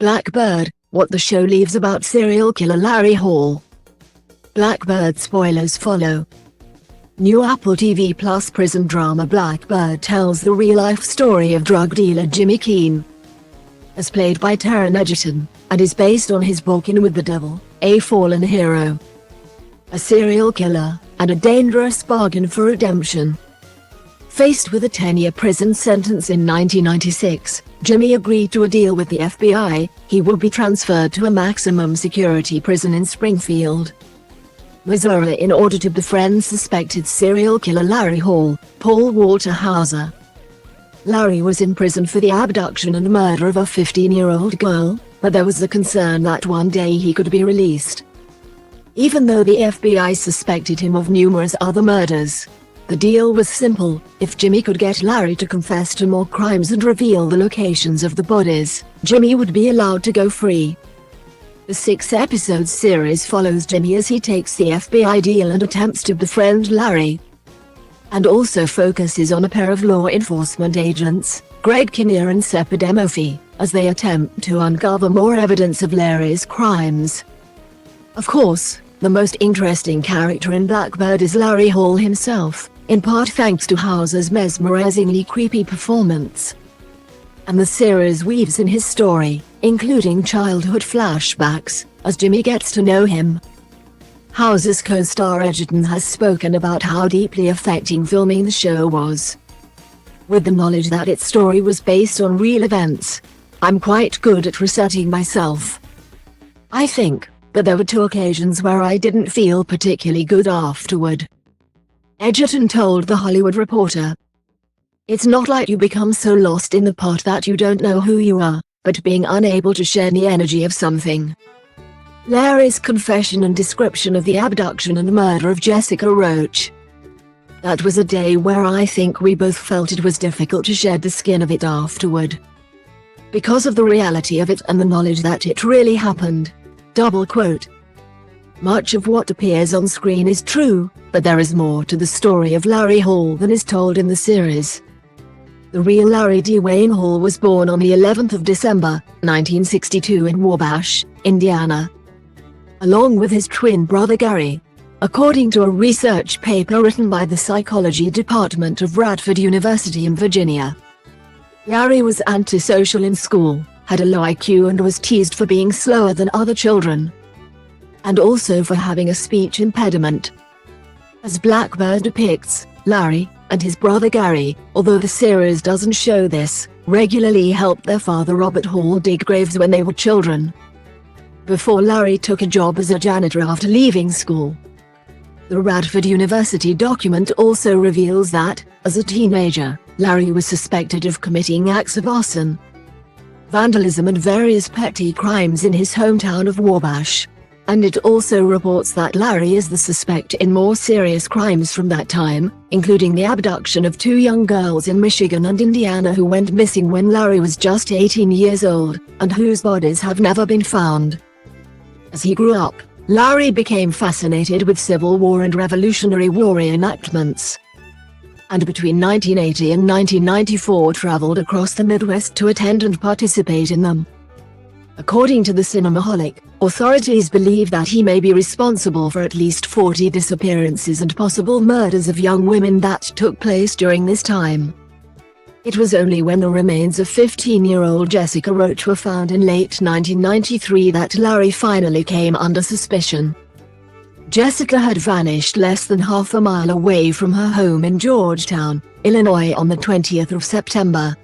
Blackbird, what the show leaves about serial killer Larry Hall. Blackbird spoilers follow. New Apple TV Plus prison drama Blackbird tells the real-life story of drug dealer Jimmy Keene, as played by Taron Egerton, and is based on his book In With the Devil, A Fallen Hero. A serial killer, and a dangerous bargain for redemption. Faced with a 10-year prison sentence in 1996, Jimmy agreed to a deal with the FBI. He will be transferred to a maximum security prison in Springfield, Missouri in order to befriend suspected serial killer Larry Hall, Paul Walter Hauser. Larry was in prison for the abduction and murder of a 15-year-old girl, but there was the concern that one day he could be released. Even though the FBI suspected him of numerous other murders, the deal was simple: if Jimmy could get Larry to confess to more crimes and reveal the locations of the bodies, Jimmy would be allowed to go free. The 6-episode series follows Jimmy as he takes the FBI deal and attempts to befriend Larry, and also focuses on a pair of law enforcement agents, Greg Kinnear and Sepid Murphy, as they attempt to uncover more evidence of Larry's crimes. Of course, the most interesting character in Blackbird is Larry Hall himself, in part thanks to Hauser's mesmerizingly creepy performance. And the series weaves in his story, including childhood flashbacks, as Jimmy gets to know him. Hauser's co-star Egerton has spoken about how deeply affecting filming the show was. With the knowledge that its story was based on real events, I'm quite good at resetting myself, I think, but there were 2 occasions where I didn't feel particularly good afterward. Egerton told The Hollywood Reporter, "It's not like you become so lost in the part that you don't know who you are, but being unable to share the energy of something." Larry's confession and description of the abduction and murder of Jessica Roach. "That was a day where I think we both felt it was difficult to shed the skin of it afterward, because of the reality of it and the knowledge that it really happened." Double quote. Much of what appears on screen is true, but there is more to the story of Larry Hall than is told in the series. The real Larry Dwayne Hall was born on the 11th of December, 1962 in Wabash, Indiana, along with his twin brother Gary, according to a research paper written by the psychology department of Radford University in Virginia. Gary was antisocial in school, had a low IQ and was teased for being slower than other children, and also for having a speech impediment. As Blackbird depicts, Larry, and his brother Gary, although the series doesn't show this, regularly helped their father Robert Hall dig graves when they were children, before Larry took a job as a janitor after leaving school. The Radford University document also reveals that, as a teenager, Larry was suspected of committing acts of arson, vandalism and various petty crimes in his hometown of Wabash, and it also reports that Larry is the suspect in more serious crimes from that time, including the abduction of 2 young girls in Michigan and Indiana who went missing when Larry was just 18 years old, and whose bodies have never been found. As he grew up, Larry became fascinated with Civil War and Revolutionary War reenactments, and between 1980 and 1994 traveled across the Midwest to attend and participate in them. According to the Cinemaholic, authorities believe that he may be responsible for at least 40 disappearances and possible murders of young women that took place during this time. It was only when the remains of 15-year-old Jessica Roach were found in late 1993 that Larry finally came under suspicion. Jessica had vanished less than half a mile away from her home in Georgetown, Illinois on the 20th of September,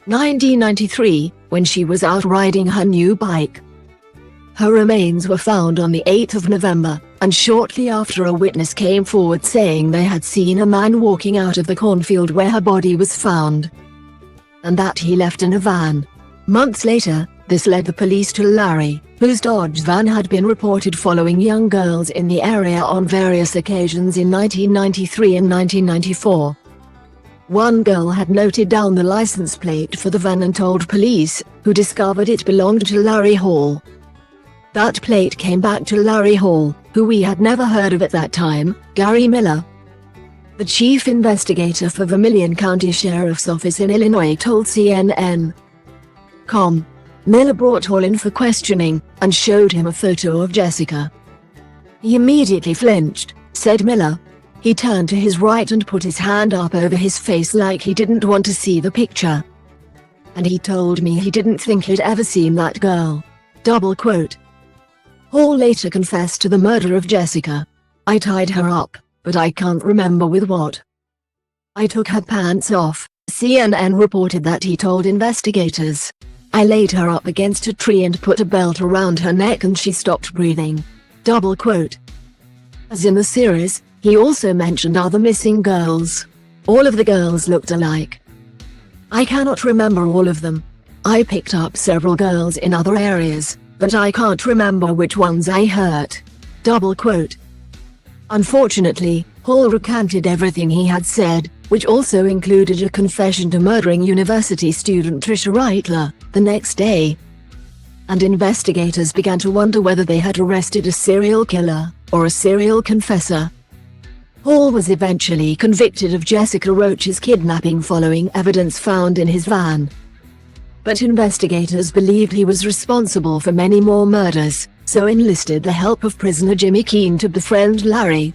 1993, when she was out riding her new bike. Her remains were found on the 8th of November, and shortly after a witness came forward saying they had seen a man walking out of the cornfield where her body was found, and that he left in a van. Months later, this led the police to Larry, whose Dodge van had been reported following young girls in the area on various occasions in 1993 and 1994. One girl had noted down the license plate for the van and told police, who discovered it belonged to Larry Hall. That plate came back to Larry Hall, who we had never heard of at that time, Gary Miller. The chief investigator for Vermilion County Sheriff's Office in Illinois told CNN.com, Miller brought Hall in for questioning, and showed him a photo of Jessica. He immediately flinched, said Miller. He turned to his right and put his hand up over his face like he didn't want to see the picture. And he told me he didn't think he'd ever seen that girl. Double quote. Hall later confessed to the murder of Jessica. I tied her up, but I can't remember with what. I took her pants off. CNN reported that he told investigators. I laid her up against a tree and put a belt around her neck and she stopped breathing. Double quote. As in the series, he also mentioned other missing girls. All of the girls looked alike. I cannot remember all of them. I picked up several girls in other areas, but I can't remember which ones I hurt. Double quote. Unfortunately, Hall recanted everything he had said, which also included a confession to murdering university student Trisha Reitler, the next day. And investigators began to wonder whether they had arrested a serial killer, or a serial confessor. Hall was eventually convicted of Jessica Roach's kidnapping following evidence found in his van. But investigators believed he was responsible for many more murders, so enlisted the help of prisoner Jimmy Keene to befriend Larry.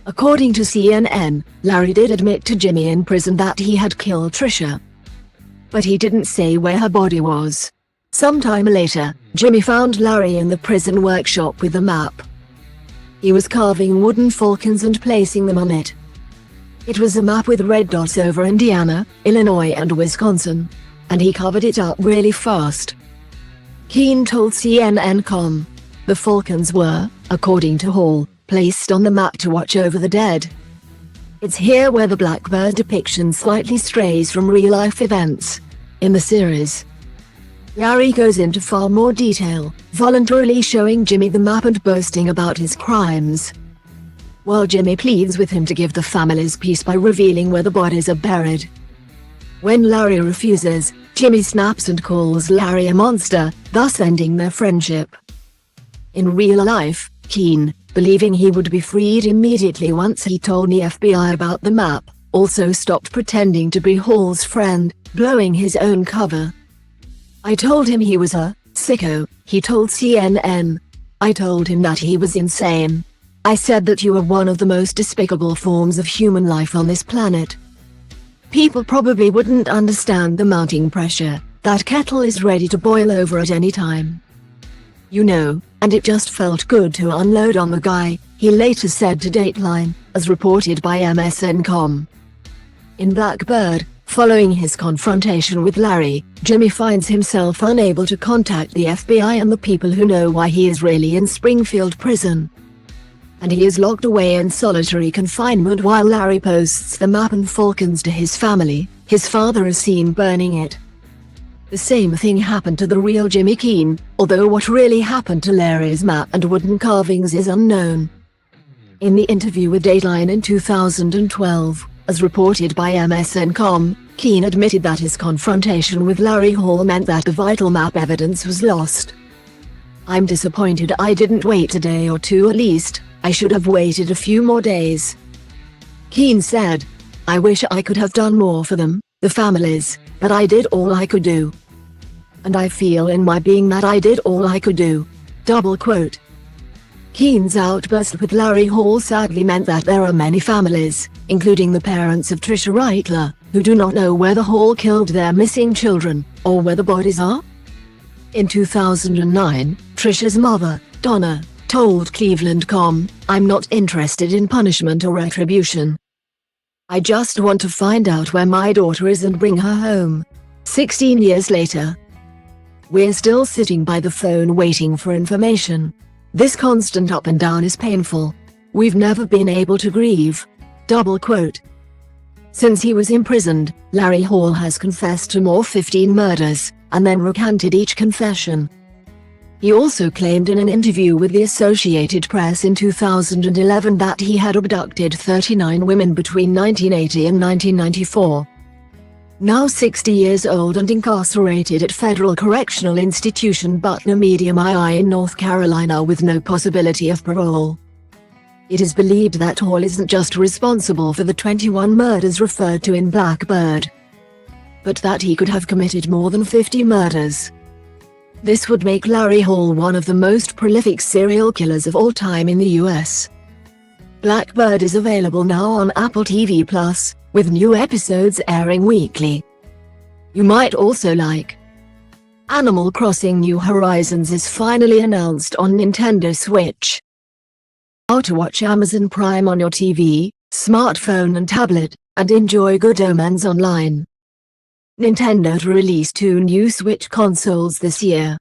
According to CNN, Larry did admit to Jimmy in prison that he had killed Trisha. But he didn't say where her body was. Sometime later, Jimmy found Larry in the prison workshop with a map. He was carving wooden falcons and placing them on it. It was a map with red dots over Indiana, Illinois and Wisconsin. And he covered it up really fast. Keane told CNN.com. The falcons were, according to Hall, placed on the map to watch over the dead. It's here where the Blackbird depiction slightly strays from real-life events. In the series, Larry goes into far more detail, voluntarily showing Jimmy the map and boasting about his crimes. While Jimmy pleads with him to give the families peace by revealing where the bodies are buried. When Larry refuses, Jimmy snaps and calls Larry a monster, thus ending their friendship. In real life, Keane, believing he would be freed immediately once he told the FBI about the map, also stopped pretending to be Hall's friend, blowing his own cover. I told him he was a sicko, he told CNN. I told him that he was insane. I said that you were one of the most despicable forms of human life on this planet. People probably wouldn't understand the mounting pressure. That kettle is ready to boil over at any time. You know, and it just felt good to unload on the guy, he later said to Dateline, as reported by MSN.com. In Blackbird, following his confrontation with Larry, Jimmy finds himself unable to contact the FBI and the people who know why he is really in Springfield prison. And he is locked away in solitary confinement while Larry posts the map and falcons to his family. His father is seen burning it. The same thing happened to the real Jimmy Keene, although what really happened to Larry's map and wooden carvings is unknown. In the interview with Dateline in 2012, as reported by MSN.com, Keane admitted that his confrontation with Larry Hall meant that the vital map evidence was lost. I'm disappointed I didn't wait a day or two at least. I should have waited a few more days. Keane said, I wish I could have done more for them, the families, but I did all I could do. And I feel in my being that I did all I could do. Double quote. Keane's outburst with Larry Hall sadly meant that there are many families, including the parents of Trisha Reitler, who do not know whether Hall killed their missing children, or where the bodies are. In 2009, Trisha's mother, Donna, told Cleveland.com, I'm not interested in punishment or retribution. I just want to find out where my daughter is and bring her home. 16 years later, we're still sitting by the phone waiting for information. This constant up and down is painful. We've never been able to grieve. Double quote. Since he was imprisoned, Larry Hall has confessed to more 15 murders, and then recanted each confession. He also claimed in an interview with the Associated Press in 2011 that he had abducted 39 women between 1980 and 1994. Now 60 years old and incarcerated at Federal Correctional Institution Butler Medium II in North Carolina with no possibility of parole. It is believed that Hall isn't just responsible for the 21 murders referred to in Blackbird, but that he could have committed more than 50 murders. This would make Larry Hall one of the most prolific serial killers of all time in the US. Blackbird is available now on Apple TV+, with new episodes airing weekly. You might also like Animal Crossing: New Horizons is finally announced on Nintendo Switch. How to watch Amazon Prime on your TV, smartphone and tablet, and enjoy Good Omens online. Nintendo to release 2 new Switch consoles this year.